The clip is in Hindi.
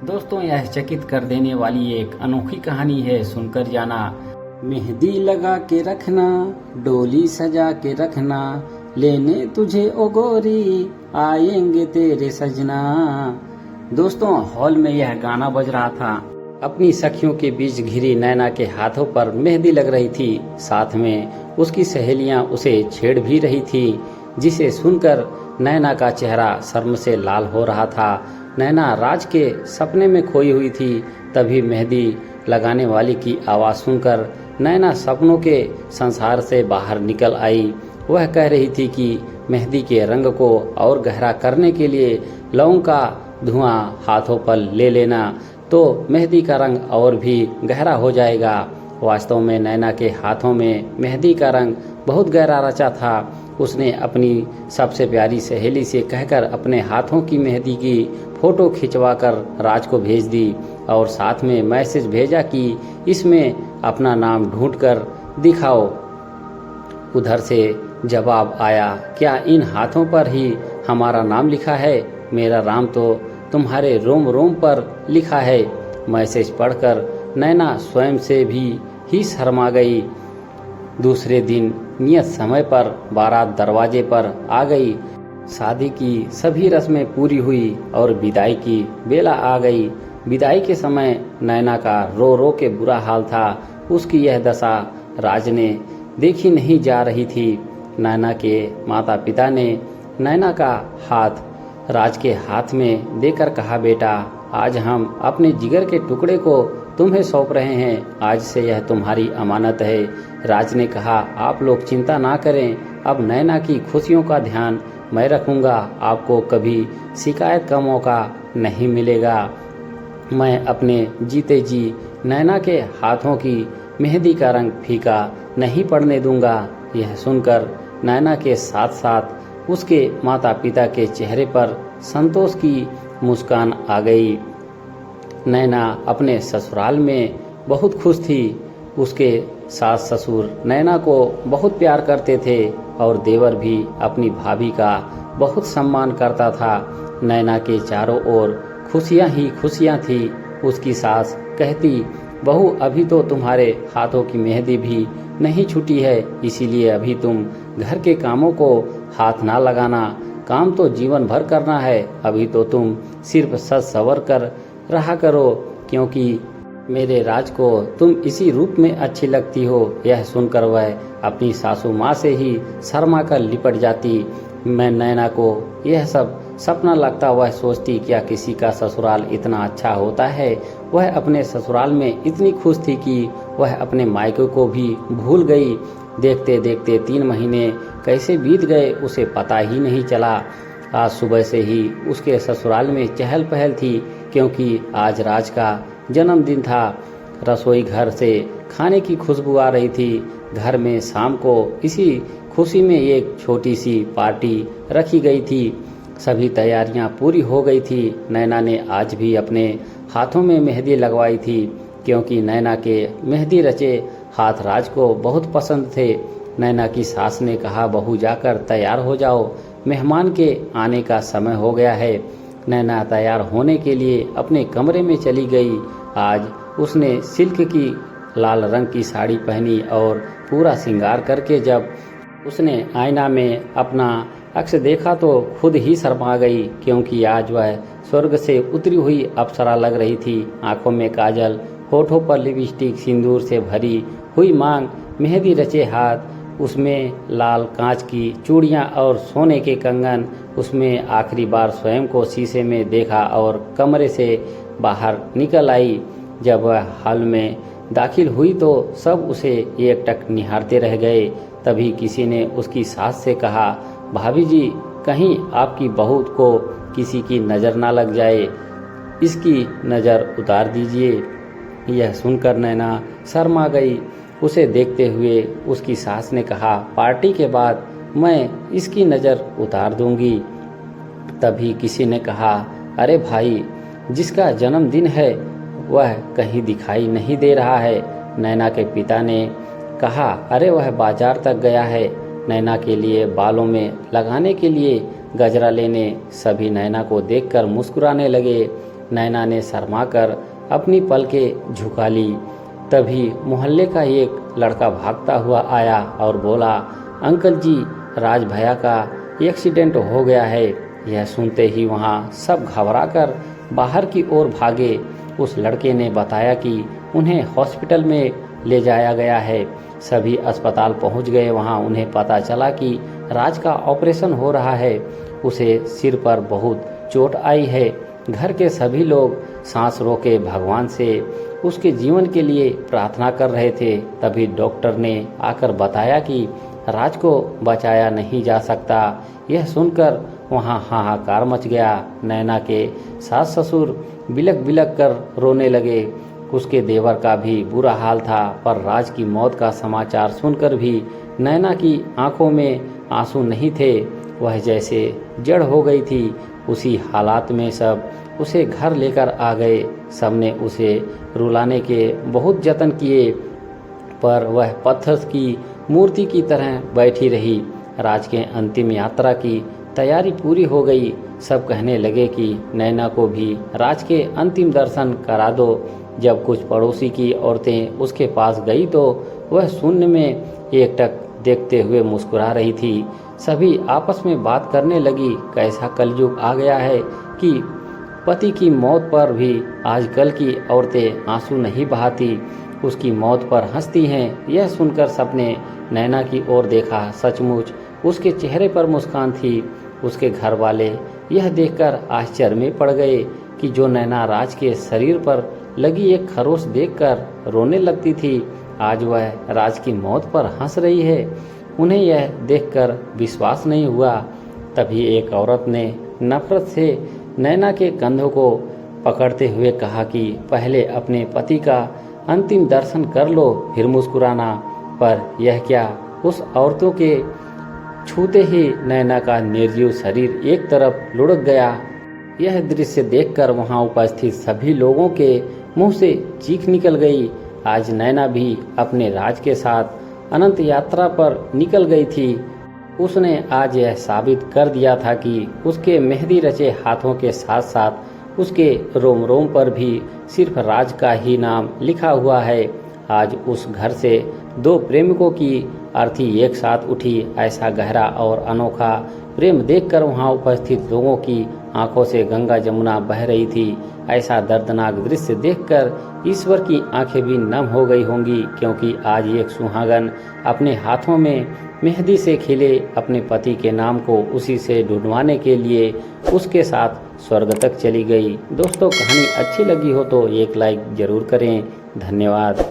दोस्तों, यह चकित कर देने वाली एक अनोखी कहानी है, सुनकर जाना। मेहंदी लगा के रखना, डोली सजा के रखना, लेने तुझे ओ गोरी, आएंगे तेरे सजना। दोस्तों, हॉल में यह गाना बज रहा था। अपनी सखियों के बीच घिरी नैना के हाथों पर मेहंदी लग रही थी। साथ में उसकी सहेलियां उसे छेड़ भी रही थी, जिसे सुनकर नैना का चेहरा शर्म से लाल हो रहा था। नैना राज के सपने में खोई हुई थी। तभी मेहंदी लगाने वाली की आवाज़ सुनकर नैना सपनों के संसार से बाहर निकल आई। वह कह रही थी कि मेहंदी के रंग को और गहरा करने के लिए लौंग का धुआं हाथों पर ले लेना, तो मेहंदी का रंग और भी गहरा हो जाएगा। वास्तव में नैना के हाथों में मेहंदी का रंग बहुत गहरा रचा था। उसने अपनी सबसे प्यारी सहेली से कहकर अपने हाथों की मेहंदी की फोटो खिंचवाकर राज को भेज दी और साथ में मैसेज भेजा कि इसमें अपना नाम ढूंढकर दिखाओ। उधर से जवाब आया, क्या इन हाथों पर ही हमारा नाम लिखा है? मेरा नाम तो तुम्हारे रोम रोम पर लिखा है। मैसेज पढ़कर नैना स्वयं से भी ही शर्मा गई। दूसरे दिन नियत समय पर बारात दरवाजे पर आ गई। शादी की सभी रस्में पूरी हुई और विदाई की बेला आ गई। विदाई के समय नैना का रो रो के बुरा हाल था। उसकी यह दशा राज ने देखी नहीं जा रही थी। नैना के माता पिता ने नैना का हाथ राज के हाथ में देकर कहा, बेटा, आज हम अपने जिगर के टुकड़े को तुम्हें सौंप रहे हैं। आज से यह तुम्हारी अमानत है। राज ने कहा, आप लोग चिंता ना करें, अब नैना की खुशियों का ध्यान मैं रखूंगा। आपको कभी शिकायत का मौका नहीं मिलेगा। मैं अपने जीते जी नैना के हाथों की मेहंदी का रंग फीका नहीं पड़ने दूंगा। यह सुनकर नैना के साथ साथ उसके माता पिता के चेहरे पर संतोष की मुस्कान आ गई। नैना अपने ससुराल में बहुत खुश थी। उसके सास ससुर नैना को बहुत प्यार करते थे और देवर भी अपनी भाभी का बहुत सम्मान करता था। नैना के चारों ओर खुशियां ही खुशियां थी। उसकी सास कहती, बहू, अभी तो तुम्हारे हाथों की मेहंदी भी नहीं छूटी है, इसीलिए अभी तुम घर के कामों को हाथ ना लगाना। काम तो जीवन भर करना है। अभी तो तुम सिर्फ सज संवर कर रहा करो, क्योंकि मेरे राज को तुम इसी रूप में अच्छी लगती हो। यह सुनकर वह अपनी सासू माँ से ही शर्मा कर लिपट जाती। मैं नैना को यह सब सपना लगता। वह सोचती, क्या किसी का ससुराल इतना अच्छा होता है? वह अपने ससुराल में इतनी खुश थी कि वह अपने मायके को भी भूल गई। देखते देखते 3 महीने कैसे बीत गए उसे पता ही नहीं चला। आज सुबह से ही उसके ससुराल में चहल पहल थी, क्योंकि आज राज का जन्मदिन था। रसोई घर से खाने की खुशबू आ रही थी। घर में शाम को इसी खुशी में एक छोटी सी पार्टी रखी गई थी। सभी तैयारियां पूरी हो गई थी। नैना ने आज भी अपने हाथों में मेहंदी लगवाई थी, क्योंकि नैना के मेहंदी रचे हाथ राज को बहुत पसंद थे। नैना की सास ने कहा, बहू, जाकर तैयार हो जाओ, मेहमान के आने का समय हो गया है। नैना तैयार होने के लिए अपने कमरे में चली गई। आज उसने सिल्क की लाल रंग की साड़ी पहनी और पूरा श्रृंगार करके जब उसने आईना में अपना अक्स देखा तो खुद ही शर्मा गई, क्योंकि आज वह स्वर्ग से उतरी हुई अप्सरा लग रही थी। आंखों में काजल, होठों पर लिपस्टिक, सिंदूर से भरी हुई मांग, मेहंदी रचे हाथ, उसमें लाल कांच की चूड़ियां और सोने के कंगन। उसमें आखिरी बार स्वयं को शीशे में देखा और कमरे से बाहर निकल आई। जब वह हॉल में दाखिल हुई तो सब उसे एकटक निहारते रह गए। तभी किसी ने उसकी सास से कहा, भाभी जी, कहीं आपकी बहू को किसी की नज़र ना लग जाए, इसकी नज़र उतार दीजिए। यह सुनकर नैना शर्मा गई। उसे देखते हुए उसकी सास ने कहा, पार्टी के बाद मैं इसकी नज़र उतार दूंगी। तभी किसी ने कहा, अरे भाई, जिसका जन्मदिन है वह कहीं दिखाई नहीं दे रहा है। नैना के पिता ने कहा, अरे वह बाजार तक गया है नैना के लिए बालों में लगाने के लिए गजरा लेने। सभी नैना को देखकर मुस्कुराने लगे। नैना ने शर्माकर अपनी पलकें झुका ली। तभी मोहल्ले का एक लड़का भागता हुआ आया और बोला, अंकल जी, राज भैया का एक्सीडेंट हो गया है। यह सुनते ही वहाँ सब घबराकर बाहर की ओर भागे। उस लड़के ने बताया कि उन्हें हॉस्पिटल में ले जाया गया है। सभी अस्पताल पहुंच गए। वहां उन्हें पता चला कि राज का ऑपरेशन हो रहा है। उसे सिर पर बहुत चोट आई है। घर के सभी लोग सांस रोके भगवान से उसके जीवन के लिए प्रार्थना कर रहे थे। तभी डॉक्टर ने आकर बताया कि राज को बचाया नहीं जा सकता। यह सुनकर वहाँ हाहाकार मच गया। नैना के सास ससुर बिलक बिलक कर रोने लगे। उसके देवर का भी बुरा हाल था, पर राज की मौत का समाचार सुनकर भी नैना की आंखों में आंसू नहीं थे। वह जैसे जड़ हो गई थी। उसी हालात में सब उसे घर लेकर आ गए। सबने उसे रुलाने के बहुत जतन किए, पर वह पत्थर की मूर्ति की तरह बैठी रही। राज के अंतिम यात्रा की तैयारी पूरी हो गई। सब कहने लगे कि नैना को भी राज के अंतिम दर्शन करा दो। जब कुछ पड़ोसी की औरतें उसके पास गई तो वह शून्य में एकटक देखते हुए मुस्कुरा रही थी। सभी आपस में बात करने लगी, कैसा कलयुग आ गया है कि पति की मौत पर भी आजकल की औरतें आंसू नहीं बहाती, उसकी मौत पर हंसती हैं। यह सुनकर सबने नैना की ओर देखा। सचमुच उसके चेहरे पर मुस्कान थी। उसके घर वाले यह देखकर आश्चर्य में पड़ गए कि जो नैना राज के शरीर पर लगी एक खरोच देखकर रोने लगती थी, आज वह राज की मौत पर हंस रही है। उन्हें यह देखकर विश्वास नहीं हुआ। तभी एक औरत ने नफरत से नैना के कंधों को पकड़ते हुए कहा कि पहले अपने पति का अंतिम दर्शन कर लो, फिर मुस्कुराना। पर यह क्या, उस औरतों के छूते ही नैना का निर्जीव शरीर एक तरफ लुढ़क गया। यह दृश्य देखकर वहां उपस्थित सभी लोगों के मुंह से चीख निकल गई। आज नैना भी अपने राज के साथ अनंत यात्रा पर निकल गई थी। उसने आज यह साबित कर दिया था कि उसके मेहंदी रचे हाथों के साथ साथ उसके रोम रोम पर भी सिर्फ राज का ही नाम लिखा हुआ है। आज उस घर से दो प्रेमिकों की अर्थी एक साथ उठी। ऐसा गहरा और अनोखा प्रेम देखकर वहां उपस्थित लोगों की आंखों से गंगा जमुना बह रही थी। ऐसा दर्दनाक दृश्य देखकर ईश्वर की आंखें भी नम हो गई होंगी, क्योंकि आज एक सुहागन अपने हाथों में मेहंदी से खिले अपने पति के नाम को उसी से ढूंढवाने के लिए उसके साथ स्वर्ग तक चली गई। दोस्तों, कहानी अच्छी लगी हो तो एक लाइक जरूर करें। धन्यवाद।